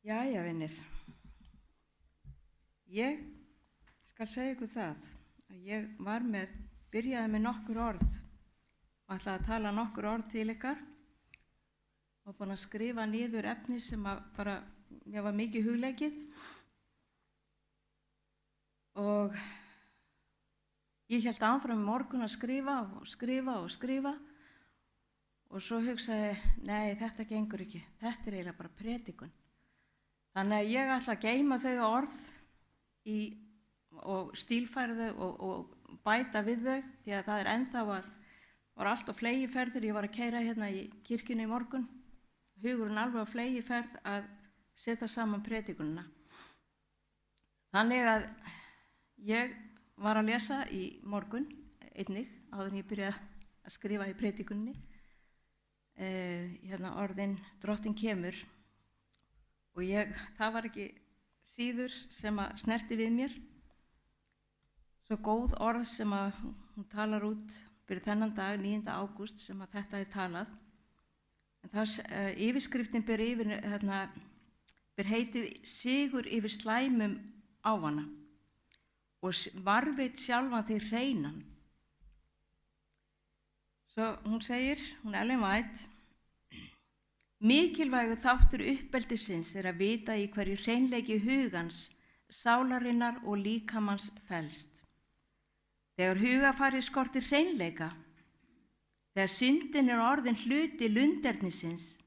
Jæja, vinir. Ég skal segja ykkur það að ég byrjaði með nokkur orð og ætlaði að tala nokkur orð til ykkar og búin að skrifa niður efni sem mér var mikið hugleikið og ég hélt áfram í morgun að skrifa og svo hugsaði, nei, þetta gengur ekki, þetta eiginlega bara predikun. Þannig að ég ætla að geyma þau orð og stílfæra þau og bæta við þau því að það ennþá var allt á fleygiferð þegar ég var að keyra hérna í kirkjunni í morgun. Hugurinn alveg á fleygiferð að setja saman predikunina. Þannig að ég var að lesa í morgun einnig áður en ég byrjaði að skrifa í predikunni. Hérna orðin Drottin kemur. Og það var ekki síður sem að snerti við mér. Svo góð orð sem að hún talar út fyrir þennan dag, 9. ágúst, sem að þetta er talað. En yfirskriftin ber heitið Sigur yfir slæmum ávana og varveit sjálfan þig hreinan. Svo hún segir, hún Ellen White, mikilvægur þáttur uppeldisins að vita í hverju hreinleiki hugans, sálarinnar og líkamans felst. Þegar hugafari skortir hreinleika, þegar syndin orðin hluti lundernisins,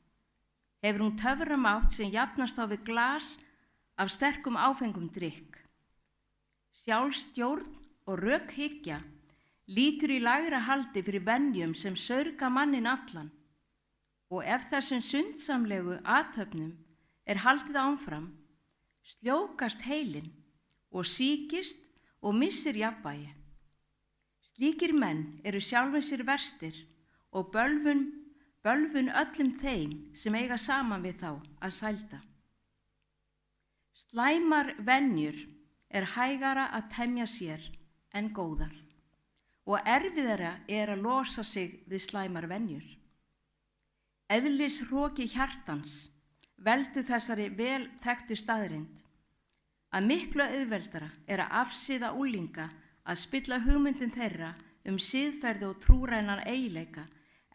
hefur hún töframátt sem jafnast á við glas af sterkum áfengum drykk. Sjálfstjórn og rökhyggja lítur í lægra haldi fyrir venjum sem saurga mannin allan. Og ef þessum sundsamlegu athöfnum haldið áfram, sljókast heilinn og sýkist og missir jafnvægi. Slíkir menn sjálfum sér verstir og bölvun öllum þeim sem eiga saman við þá að sælda. Slæmar venjur hægara að temja sér en góðar og erfiðara að losa sig við slæmar venjur. Eðlisroki hjartans veldur þessari vel þekktu staðreynd að miklu auðveldara að afsíða unglinga að spilla hugmyndum þeirra siðferði og trúrænan eiginleika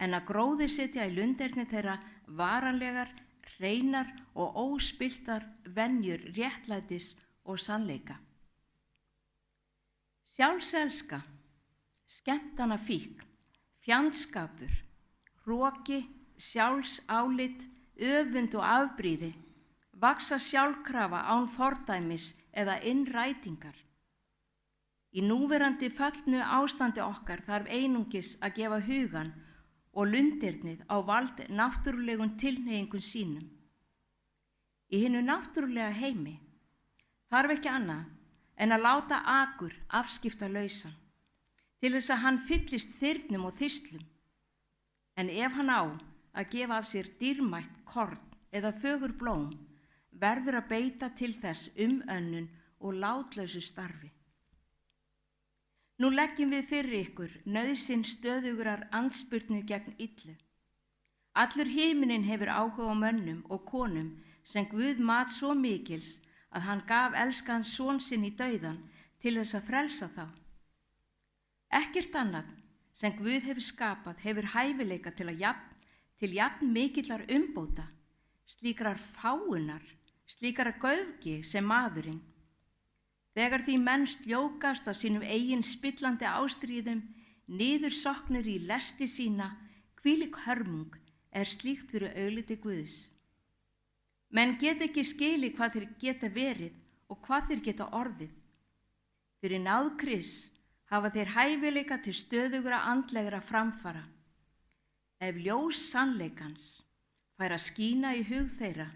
en að gróðursetja í lunderni þeirra varanlegar, hreinar og óspilltar venjur réttlætis og sannleika. Sjálfselska, skemmtanafíkn, fjandskapur, hroki, sjálfsálit, öfund og afbrýði, vaxa sjálfkrafa án fordæmis eða innrætingar. Í núverandi föllnu ástandi okkar þarf einungis að gefa hugan og lundirnið á vald náttúrulegum tilhneigingum sínum. Í hinu náttúrulega heimi þarf ekki annað en að láta akur afskipta lausan til þess að hann fyllist þyrnum og þyslum. En ef hann á að gefa af sér dýrmætt korn eða fögur blóm, verður að beita til þess önnun og látlausu starfi. Nú leggjum við fyrir ykkur nauðsyn stöðugrar andspyrnu gegn illu. Allur himinn hefur áhuga á mönnum og konum sem Guð mat svo mikils að hann gaf elskaðan son sinn í dauðan til þess að frelsa þá. Ekkert annað sem Guð hefur skapað hefur hæfileika til jafn mikillar umbóta, slíkrar fáunar, slíkrar göfgi sem maðurinn. Þegar því menn sljókast af sínum eigin spillandi ástríðum, niðursoknir í lesti sína, hvílík hörmung slíkt fyrir augliti Guðs. Menn geta ekki skilið hvað þeir geta verið og hvað þeir geta orðið. Fyrir náð Krists hafa þeir hæfileika til stöðugra andlegra framfara. Ef ljós sannleikans fær að skína í hug þeirra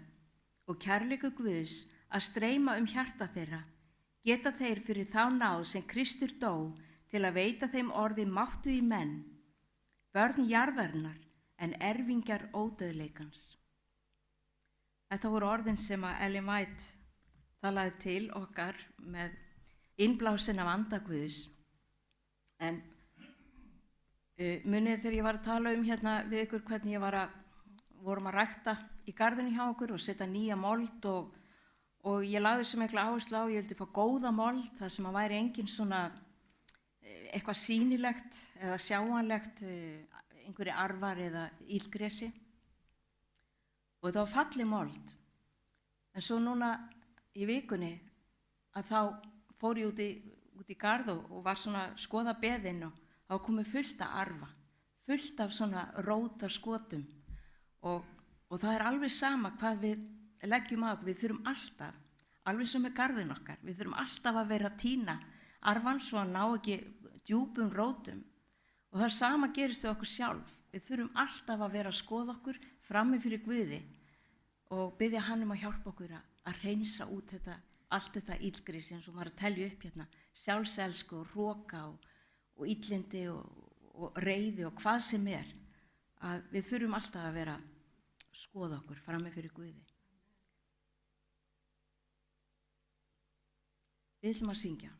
og kærleikur Guðs að streyma hjarta þeirra, geta þeir fyrir þá náð sem Kristur dó til að veita þeim orði máttu í menn, börn jarðarinnar en erfingjar ódauðleikans. Þetta voru orðin sem að Ellen White talaði til okkar með innblásin af anda Guðs. En munið þegar ég var að tala hérna við ykkur hvernig vorum að rækta í garðinu hjá okkur og setja nýja mold og og ég lagði svo mikla áherslu á, ég vildi fá góða mold, þar sem að væri engin svona eitthvað sýnilegt eða sjáanlegt, einhverju arfar eða ílgresi. Og þetta var falleg mold. En svo núna í vikunni að þá fór ég út í garð og var svona að skoða beðinn og þá komið fullt af arfa, fullt af svona rótarskotum og það er alveg sama hvað við leggjum á okkur. Við þurfum alltaf, alveg sem með garðin okkar, við þurfum alltaf að vera að tína arfan svo að ná ekki djúpum rótum. Og það sama gerist við okkur sjálf. Við þurfum alltaf að vera að skoða okkur frammi fyrir Guði og biðja hann að hjálpa okkur að hreinsa út allt þetta illgrisi eins og maður að telja upp hérna, sjálfselsku og hroka og illindi og reiði og hvað sem er, að við þurfum alltaf að vera að skoða okkur frammi fyrir Guði. Við ætlum að syngja.